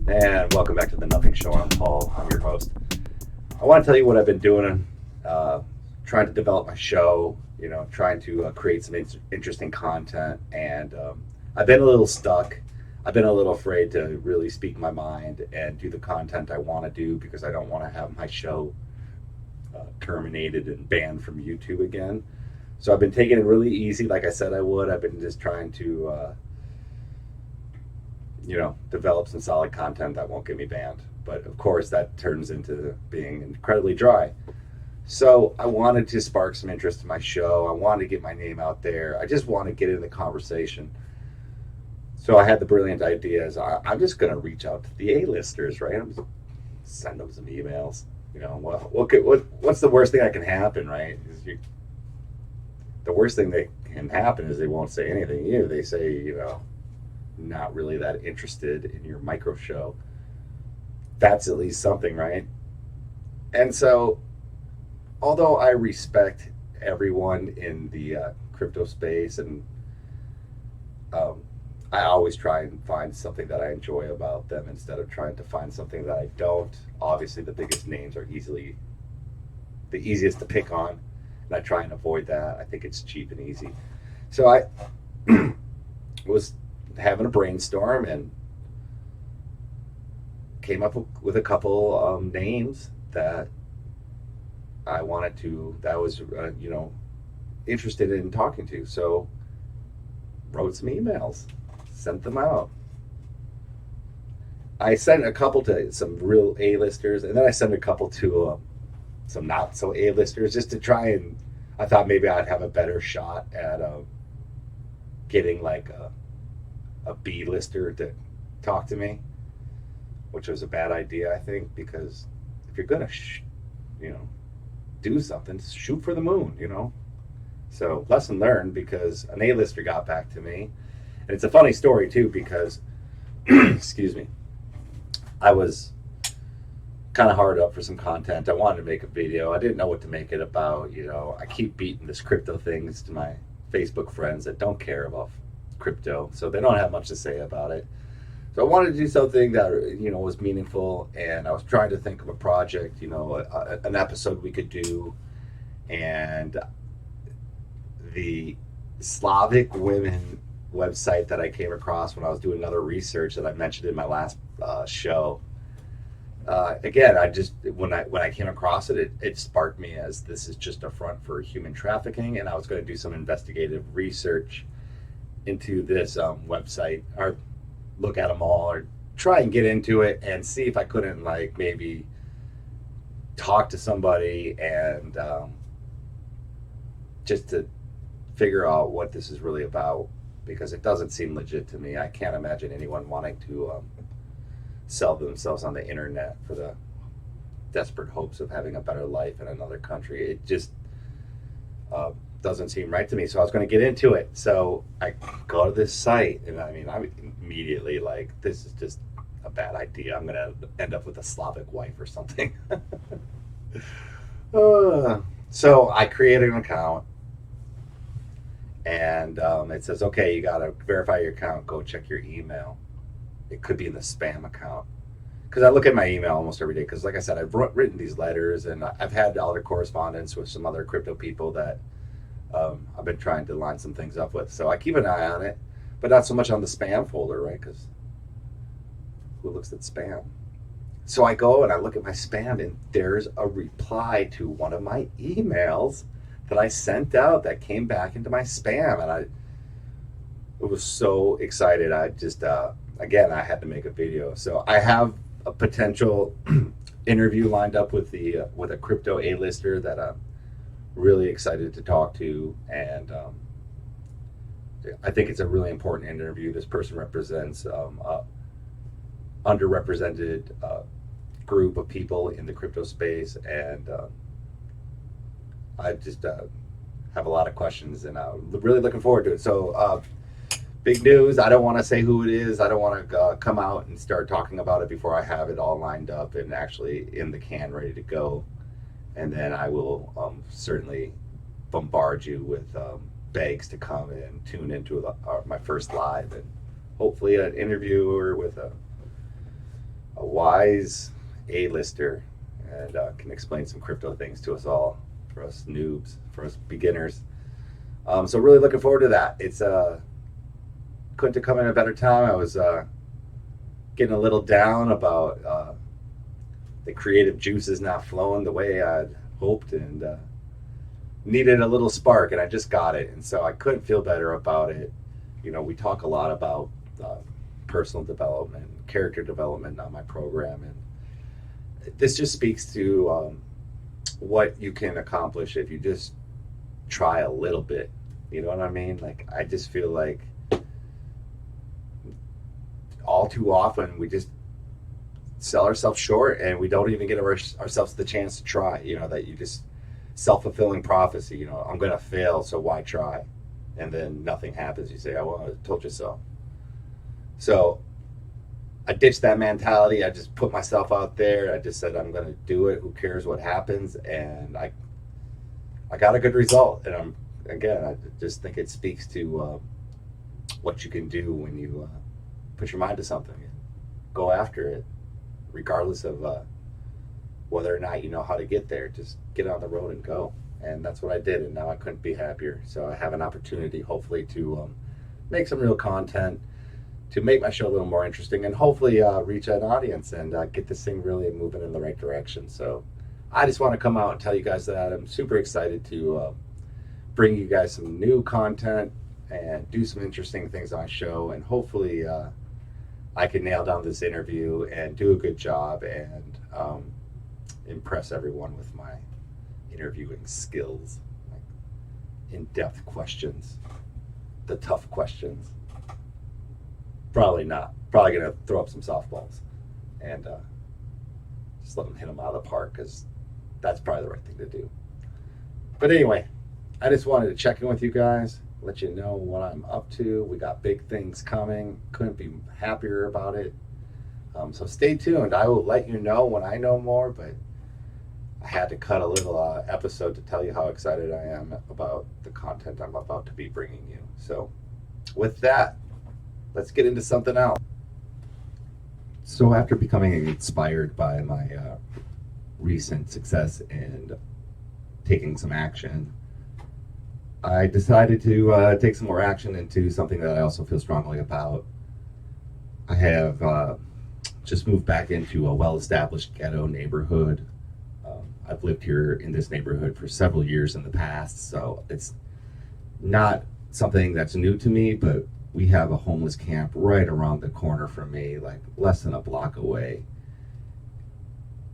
And welcome back to the Nothing Show. I'm Paul. I'm your host. I want to tell you what I've been doing, trying to develop my show, trying to create some interesting content. And I've been a little stuck. I've been a little afraid to really speak my mind and do the content I want to do because I don't want to have my show terminated and banned from YouTube again. So I've been taking it really easy, like I said I would. I've been just trying to develop some solid content that won't get me banned. But of course, that turns into being incredibly dry. So I wanted to spark some interest in my show. I wanted to get my name out there. I just want to get in the conversation. So I had the brilliant ideas. I'm just going to reach out to the A-listers, right? I'm just send them some emails. What's the worst thing that can happen, right? The worst thing that can happen is they won't say anything to you. They say, not really that interested in your micro show. That's at least something, right? And so, although I respect everyone in the crypto space, and I always try and find something that I enjoy about them instead of trying to find something that I don't. Obviously, the biggest names are the easiest to pick on, and I try and avoid that. I think it's cheap and easy. So I was having a brainstorm and came up with a couple names that I was interested in talking to. So wrote some emails, sent them out. I sent a couple to some real A-listers, and then I sent a couple to some not so A-listers, just to try and I thought maybe I'd have a better shot at getting like a B-lister to talk to me, which was a bad idea, I think, because if you're gonna, do something, shoot for the moon, So lesson learned, because an A-lister got back to me, and it's a funny story too, because, excuse me, I was kind of hard up for some content. I wanted to make a video. I didn't know what to make it about. I keep beating this crypto things to my Facebook friends that don't care about crypto, so they don't have much to say about it. So I wanted to do something that was meaningful, and I was trying to think of a project, an episode we could do. And the Slavic women website that I came across when I was doing another research that I mentioned in my last show. Again, when I came across it sparked me as this is just a front for human trafficking, and I was going to do some investigative research into this website, or look at them all, or try and get into it and see if I couldn't maybe talk to somebody and just to figure out what this is really about, because it doesn't seem legit to me. I can't imagine anyone wanting to sell themselves on the internet for the desperate hopes of having a better life in another country. It just doesn't seem right to me. So I was going to get into it. So I go to this site, and I'm immediately like, this is just a bad idea. I'm going to end up with a Slavic wife or something. So I created an account, and it says, okay, you got to verify your account. Go check your email. It could be in the spam account, because I look at my email almost every day, because like I said, I've written these letters, and I've had other correspondence with some other crypto people that I've been trying to line some things up with. So I keep an eye on it, but not so much on the spam folder, right? Because who looks at spam? So I go and I look at my spam, and there's a reply to one of my emails that I sent out that came back into my spam, and I was so excited. I just again, I had to make a video. So I have a potential interview lined up with a crypto A-lister that I'm really excited to talk to, and I think it's a really important interview. This person represents a underrepresented group of people in the crypto space, and I just have a lot of questions, and I'm really looking forward to it. So big news. I don't want to say who it is. I don't want to come out and start talking about it before I have it all lined up and actually in the can, ready to go. And then I will certainly bombard you with begs to come and tune into my first live, and hopefully an interviewer with a wise A-lister, and can explain some crypto things to us all, for us noobs, for us beginners. So really looking forward to that. It's couldn't have come in a better time. I was getting a little down about the creative juices not flowing the way I'd hoped, and needed a little spark, and I just got it, and so I couldn't feel better about it. You know, we talk a lot about personal development, character development on my program, and this just speaks to what you can accomplish if you just try a little bit. You know what I mean? Like, I just feel like all too often we just sell ourselves short, and we don't even give ourselves the chance to try. You know, that you just self-fulfilling prophecy. You know, I'm going to fail, so why try? And then nothing happens. You say, oh, well, I told you so. So I ditched that mentality. I just put myself out there. I just said, I'm going to do it. Who cares what happens? And I got a good result. And I just think it speaks to what you can do when you put your mind to something and go after it, regardless of whether or not you know how to get there. Just get on the road and go. And that's what I did, and now I couldn't be happier. So I have an opportunity, hopefully, to make some real content, to make my show a little more interesting, and hopefully reach an audience and get this thing really moving in the right direction. So I just want to come out and tell you guys that I'm super excited to bring you guys some new content and do some interesting things on my show, and hopefully I can nail down this interview and do a good job and impress everyone with my interviewing skills, like in-depth questions, the tough questions. Probably not. Probably going to throw up some softballs and just let them hit them out of the park, because that's probably the right thing to do. But anyway, I just wanted to check in with you guys, let you know what I'm up to. We got big things coming. Couldn't be happier about it. So stay tuned. I will let you know when I know more, but I had to cut a little episode to tell you how excited I am about the content I'm about to be bringing you. So with that, let's get into something else. So after becoming inspired by my recent success and taking some action, I decided to take some more action into something that I also feel strongly about. I have just moved back into a well-established ghetto neighborhood. I've lived here in this neighborhood for several years in the past, so it's not something that's new to me, but we have a homeless camp right around the corner from me, like less than a block away.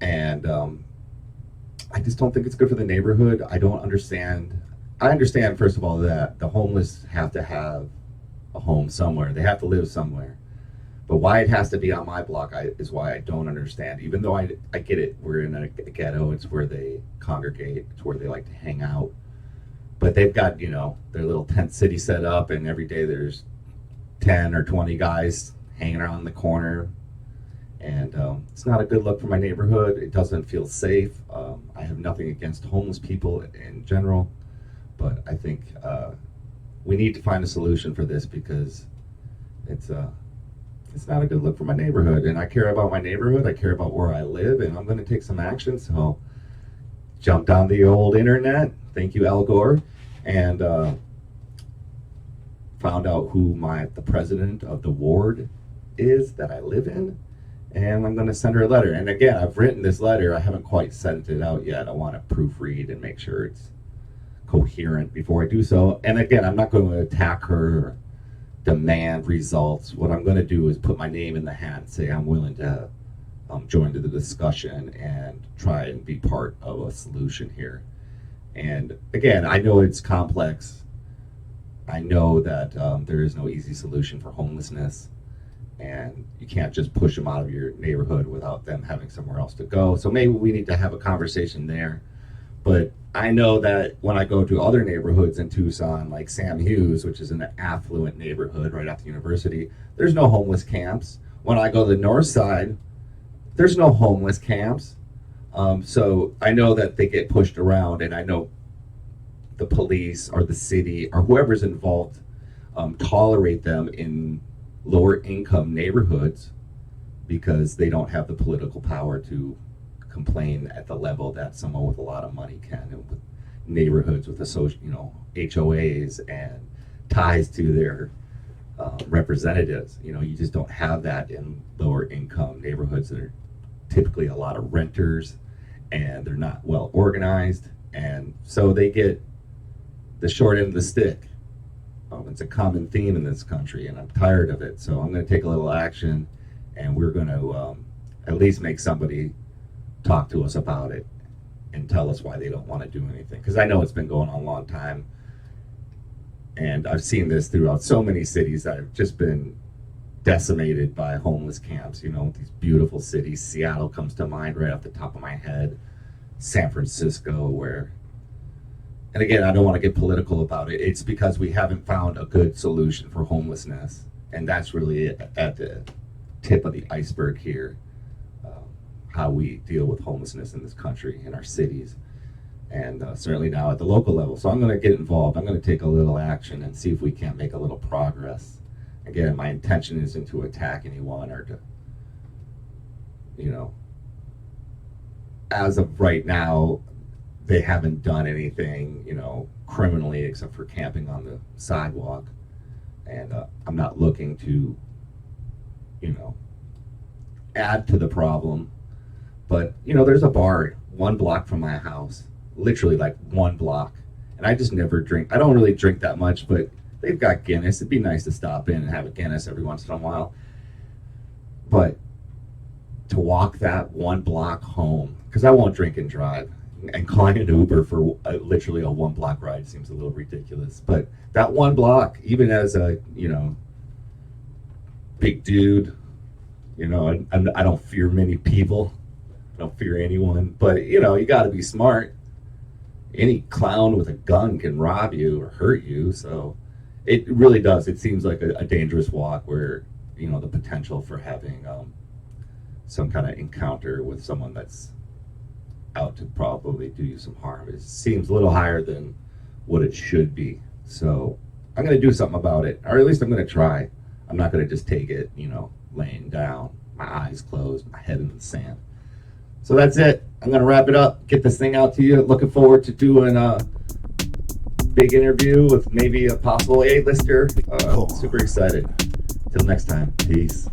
And I just don't think it's good for the neighborhood. I don't understand. I understand, first of all, that the homeless have to have a home somewhere. They have to live somewhere. But why it has to be on my block is why I don't understand. Even though I get it, we're in a ghetto, it's where they congregate, it's where they like to hang out. But they've got, you know, their little tent city set up, and every day there's 10 or 20 guys hanging around the corner. And it's not a good look for my neighborhood. It doesn't feel safe. I have nothing against homeless people in general, but I think we need to find a solution for this, because it's not a good look for my neighborhood. And I care about my neighborhood. I care about where I live, and I'm going to take some action. So jumped on the old internet. Thank you, Al Gore. And found out who the president of the ward is that I live in. And I'm going to send her a letter. And again, I've written this letter. I haven't quite sent it out yet. I want to proofread and make sure it's coherent before I do so. And again, I'm not going to attack her or demand results. What I'm going to do is put my name in the hat and say I'm willing to join to the discussion and try and be part of a solution here. And again, I know it's complex. I know that there is no easy solution for homelessness, and you can't just push them out of your neighborhood without them having somewhere else to go. So maybe we need to have a conversation there. But I know that when I go to other neighborhoods in Tucson, like Sam Hughes, which is an affluent neighborhood right after university, there's no homeless camps. When I go to the north side, there's no homeless camps. So I know that they get pushed around, and I know the police or the city or whoever's involved tolerate them in lower income neighborhoods because they don't have the political power to complain at the level that someone with a lot of money can, and with neighborhoods with HOAs and ties to their representatives. You just don't have that in lower income neighborhoods that are typically a lot of renters, and they're not well organized, and so they get the short end of the stick. It's a common theme in this country, and I'm tired of it. So I'm going to take a little action, and we're going to at least make somebody talk to us about it and tell us why they don't want to do anything. Because I know it's been going on a long time, and I've seen this throughout so many cities that have just been decimated by homeless camps. These beautiful cities. Seattle comes to mind right off the top of my head. San Francisco, where, and again, I don't want to get political about it. It's because we haven't found a good solution for homelessness, and that's really at the tip of the iceberg here. How we deal with homelessness in this country, in our cities, and certainly now at the local level. So I'm going to get involved. I'm going to take a little action and see if we can't make a little progress. Again, my intention isn't to attack anyone or to, as of right now, they haven't done anything, criminally, except for camping on the sidewalk. And I'm not looking to, add to the problem. But, there's a bar 1 block from my house, literally like 1 block. And I just never drink. I don't really drink that much, but they've got Guinness. It'd be nice to stop in and have a Guinness every once in a while. But to walk that 1 block home, because I won't drink and drive, and calling an Uber for literally a 1 block ride seems a little ridiculous. But that 1 block, even as a, big dude, I don't fear many people. I don't fear anyone, but you got to be smart. Any clown with a gun can rob you or hurt you, so it really does. It seems like a dangerous walk where the potential for having some kind of encounter with someone that's out to probably do you some harm. It seems a little higher than what it should be. So I'm going to do something about it, or at least I'm going to try. I'm not going to just take it, laying down, my eyes closed, my head in the sand. So that's it. I'm going to wrap it up, get this thing out to you. Looking forward to doing a big interview with maybe a possible A-lister. Super excited. Till next time. Peace.